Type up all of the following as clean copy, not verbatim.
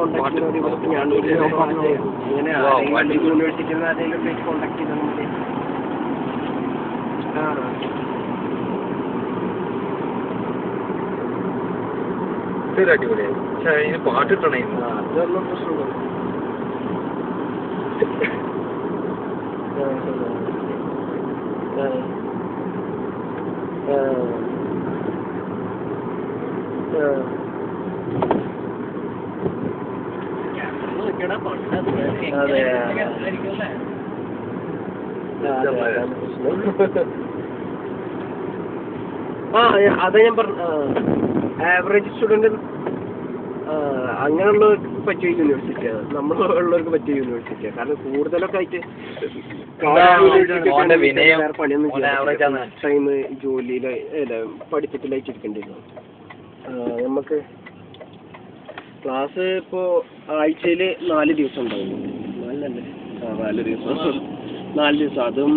Contact ചെയ്താൽ ഞാൻ ഇങ്ങനെ യൂണിവേഴ്സിറ്റിയിൽ നിന്ന് ആരെങ്കിലും കോൺടാക്ട് ചെയ്താൽ മതി. അടിപൊളിയായി. പക്ഷെ ഇതിന് പാട്ടിട്ടണേ അതൊന്നും പ്രശ്നമില്ല. അതാ ഞാൻ പറഞ്ഞു. ആവറേജ് സ്റ്റുഡന്റ് അങ്ങനെയുള്ളവർക്ക് പറ്റിയ യൂണിവേഴ്സിറ്റിയാണ്, നമ്മളുള്ളവർക്ക് പറ്റിയ യൂണിവേഴ്സിറ്റിയാണ്. കാരണം കൂടുതലൊക്കെ ആയിട്ട് പണിയൊന്നും ടൈം ജോലിയിൽ പഠിത്തത്തിലായിട്ടിരിക്കേണ്ടിയിരുന്നു. നമുക്ക് ക്ലാസ് ഇപ്പോൾ ആഴ്ചയിൽ 4 ദിവസം ഉണ്ടാവും. 4 ദിവസം 4 ദിവസം. അതും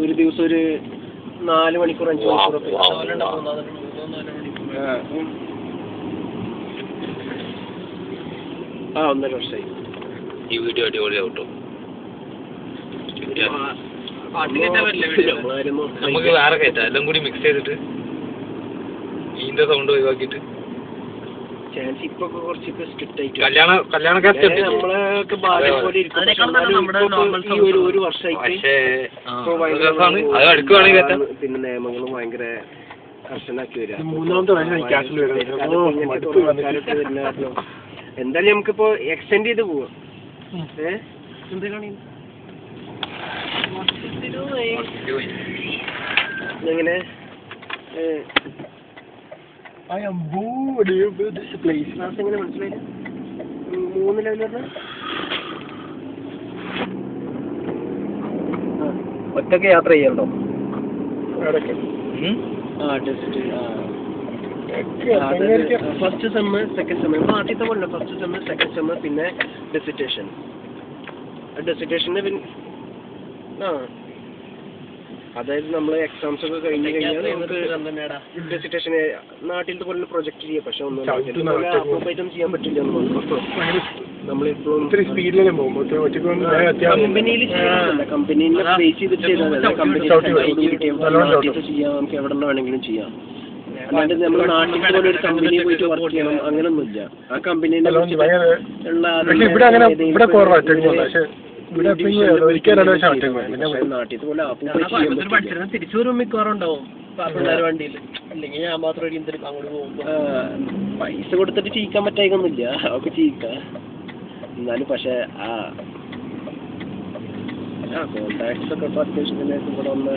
ഒരു ദിവസം ഒരു 4 മണിക്കൂർ 5 മണിക്കൂറൊക്കെ. 1.5 വർഷമായി. ഈ വീഡിയോ അടിപൊളിയാവട്ടോ. നമുക്ക് വേറെ കയറ്റാം, എല്ലാം കൂടി മിക്സ് ചെയ്തിട്ട് ഇതിന്റെ സൗണ്ട് ഒഴിവാക്കിയിട്ട്. ചാൻസ് ഇപ്പൊ കുറച്ചൊക്കെ സ്ട്രിക്റ്റ് ആയിട്ട് നമ്മളൊക്കെ ഒരു വർഷമായിട്ട് പിന്നെ നിയമങ്ങളും ഭയങ്കര കർശനാക്കി വരിക. എന്തായാലും നമുക്കിപ്പോ എക്സ്റ്റെൻഡ് ചെയ്ത് പോവാം. എന്താ കാണി എങ്ങനെ ക്ലാസ് എങ്ങനെ മനസ്സിലായില്ല? 3 ലെവൽ പറഞ്ഞ ഒറ്റക്ക് യാത്ര ചെയ്യണ്ടോ? ഫസ്റ്റ് സെമ്മ് സെക്കൻഡ് സെമ്മ് ആദ്യത്തെ പോലെ ഫസ്റ്റ് സെമ്മ് സെക്കൻഡ് സെമ്മ് പിന്നെ ഡെസിറ്റേഷന് പിന്നെ അതായത് നമ്മൾ എക്സാംസ് ഒക്കെ കഴിഞ്ഞ് കഴിഞ്ഞാൽ നമുക്ക് ഡെസിറ്റേഷൻ നാട്ടിലത്തെ പോലെ പ്രൊജക്ട് ചെയ്യാം. പക്ഷെ ഒന്നും ചെയ്യാൻ പറ്റില്ല. നമ്മളിപ്പോഴും കമ്പനിയിൽ കമ്പനീനെ ബേസ് ചെയ്തിട്ട് ചെയ്താൽ കമ്പനി ചെയ്യാം, നമുക്ക് എവിടെ നിന്ന് വേണമെങ്കിലും ചെയ്യാം. അല്ലാണ്ട് നമ്മൾ നാട്ടിൽ പോലെ ഒരു കമ്പനി പോയിട്ട് വർക്ക് ചെയ്യണം അങ്ങനൊന്നുമില്ല. ആ കമ്പനീനെ നാട്ടിൽ പോലെ തിരിച്ചു വരും മിക്കവാറുണ്ടാവും വണ്ടിയിൽ. അല്ലെങ്കിൽ ഞാൻ മാത്രം അങ്ങോട്ട് പോകുമ്പോ പൈസ കൊടുത്തിട്ട് ചെയ്യിക്കാൻ പറ്റായിക്കൊന്നുമില്ല, അവർക്ക് ചെയ്യിക്കാം. എന്നാലും പക്ഷെ കോൺടാക്ട്സ് ഒക്കെ ഇപ്പൊ അത്യാവശ്യം ഇവിടെ ഒന്ന്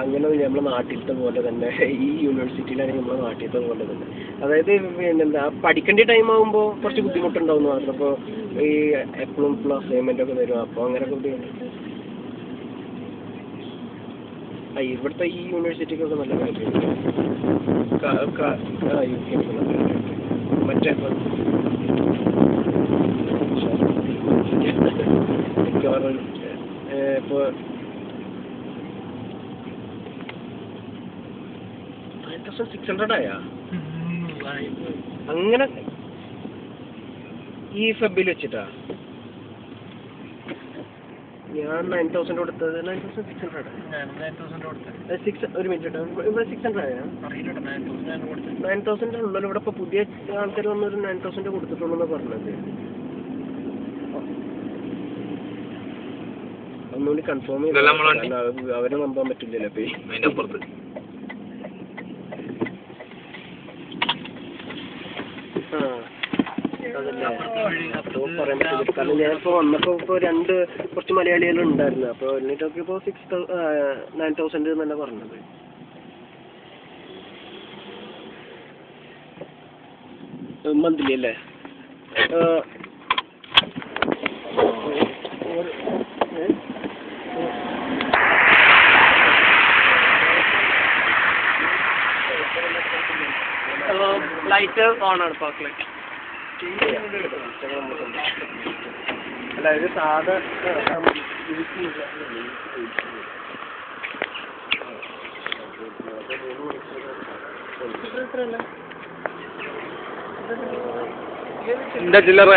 അങ്ങനെ നമ്മളെ നാട്ടിലത്തെ പോലെ തന്നെ ഈ യൂണിവേഴ്സിറ്റിയിലാണെങ്കിൽ നമ്മളെ നാട്ടിലത്തെ പോലെ തന്നെ. അതായത് പിന്നെന്താ പഠിക്കേണ്ട ടൈം ആകുമ്പോൾ കുറച്ച് ബുദ്ധിമുട്ടുണ്ടാവും മാത്രം. അപ്പോൾ ഈ എപ്പോഴും അസൈൻമെന്റ് ഒക്കെ തരും. അപ്പോൾ അങ്ങനെയൊക്കെ ബുദ്ധിമുട്ട്. ഇവിടുത്തെ ഈ യൂണിവേഴ്സിറ്റിക്കൊക്കെ നല്ല കാര്യമുണ്ട്. മറ്റേ ഇപ്പോൾ 9,600 ആയാ അങ്ങനെ ഈ ഫെബിൽ വെച്ചിട്ടാ ഞാൻ 9,000 കൊടുത്തത്. 9,600 ഒരു മിനിറ്റ് 600 ആയാ 9,000 ഉള്ളല്ലോ. ഇവിടെ ഇപ്പൊ പുതിയ ആൾക്കാർ വന്നൊരു 9,000 കൊടുത്തിട്ടുള്ളൂ പറഞ്ഞത്. ഒന്നുകൂടി കൺഫേം ചെയ്ത് അവരെ നമ്പാൻ പറ്റില്ലല്ലോ. പറയാൻ പറ്റില്ല. കാരണം ഞാനിപ്പോ വന്നപ്പോ ഇപ്പൊ കുറച്ച് മലയാളികൾ ഉണ്ടായിരുന്നു. അപ്പൊ എന്നിട്ടൊക്കെ ഇപ്പൊ 9,000 എന്നല്ല പറഞ്ഞത്. മന്ത്ലി അല്ലേ? ലൈറ്റ് ഓൺ ആണ്. പാർക്ക് ലൈറ്റ് അതായത് സാധാ എന്താ ചില്ലറ